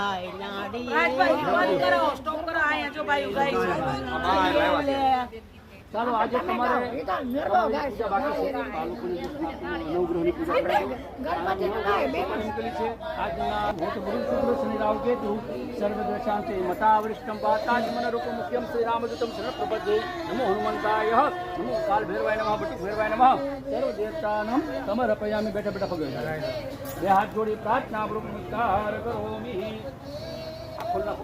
ભાઈ નાડી રાજભાઈ બંધ કરો સ્ટોપ કરો આયા જો ભાઈ ઉગાઈ છે ચાલો આજે તમારે અનુગ્રહની પૂજા કરેલી છે આજના ભૂત ગુરુ શુક્ર શનિ રાહુ કેતુ સર્વદ્રશાંતિ મતાવૃષ્ટમ પાતાજ મન રૂપ મુખ્યમ શ્રી રામદૂતમ શરણ પ્રપદ્યે નમો હનુમંતાય નમો કાલ ભૈરવાય નમઃ બટુક ભૈરવાય નમઃ સર્વ દેવતાનમ સમર્પયામિ બેઠા બેઠા ભગવાન બે હાથ જોડી પ્રાર્થના પૂર્વક નમસ્કાર કરોમી ખુલ્લા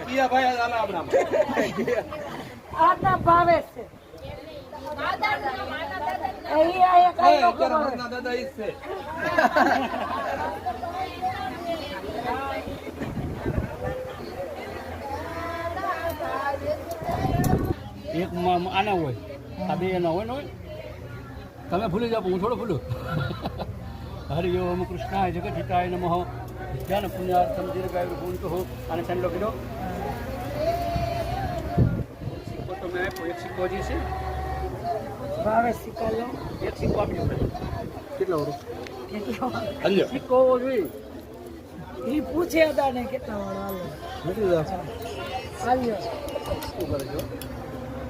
किया भाई आना अपना આના ભાવે છે અહીં આયા કઈ લોકો अपना दादा इससे એક આના હોય આ બે એના હોય ને હોય તમે ભૂલી જાઓ હું થોડો ભૂલું હરિ ઓમ કૃષ્ણાય જગતહિતાય નમઃ જ્ઞાન પુણ્યાર્થમ દીર્ઘાયુ ભૂંતો હો અને ચાલો કીધો સિક્કો તો મેં આપ્યો એક સિક્કો હજી છે ભાવે શીખાલો એક સિક્કો આપજો કેટલો વરો हल्लो સિક્કો જોઈએ ઈ પૂછે હતા ને કેટલા વાળો मिट्टी दा હાલ્યો શું કરજો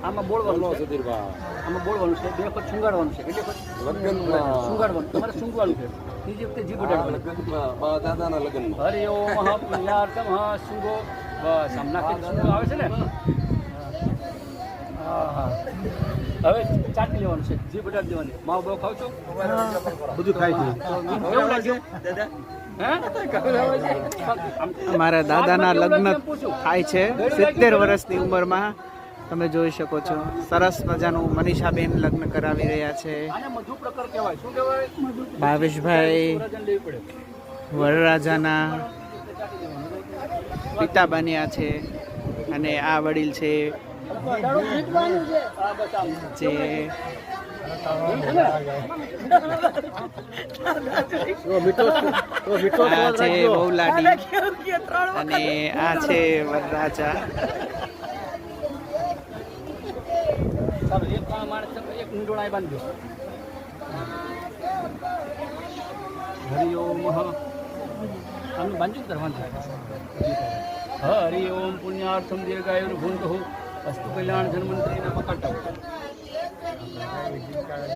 આમાં બોલવાનું છે આમાં બોલવાનું છે બે વખત શૃંગાડવાનું છે કેટલી વખત શૃંગાડવાનું તમારે શૃંગવાનું છે ત્રીજી વખતે જીભ ઉડાડવાની दादा ना लगन હરિ ઓમ પુણ્યાર્થમ શુંગો બસ આમ નાખી શુંગો આવે છે ને હા હવે ચાટી લેવાનું છે જીભ ઉડાડી દેવાની માવ બહુ ખાવ છો બધું ખાય છે કેવું લાગ્યું દાદા અમારા દાદાના લગ્ન થાય છે 70 વર્ષની ઉંમરમાં તમે જોઈ શકો છો સરસ મજાનું મનીષાબેન લગ્ન કરાવી રહ્યા છે આને મધુ પ્રકાર કહેવાય શું કહેવાય ભાવેશભાઈ સુરજન લેવી પડે વરરાજાના પિતા બન્યા છે અને આ વડીલ છે જે આ છે બહુલાડી અને આ છે વરરાજા ચાલો એક માણસ એક ઊંડોણાઈ બાંધજો હરિ ઓમ આનું બાંધ્યું કરવાનું હરિ ઓમ પુણ્યાર્થમ દીર્ઘાયુ ભૂંતો અસ્તુ કલ્યાણ ધન્વંતરી નમઃ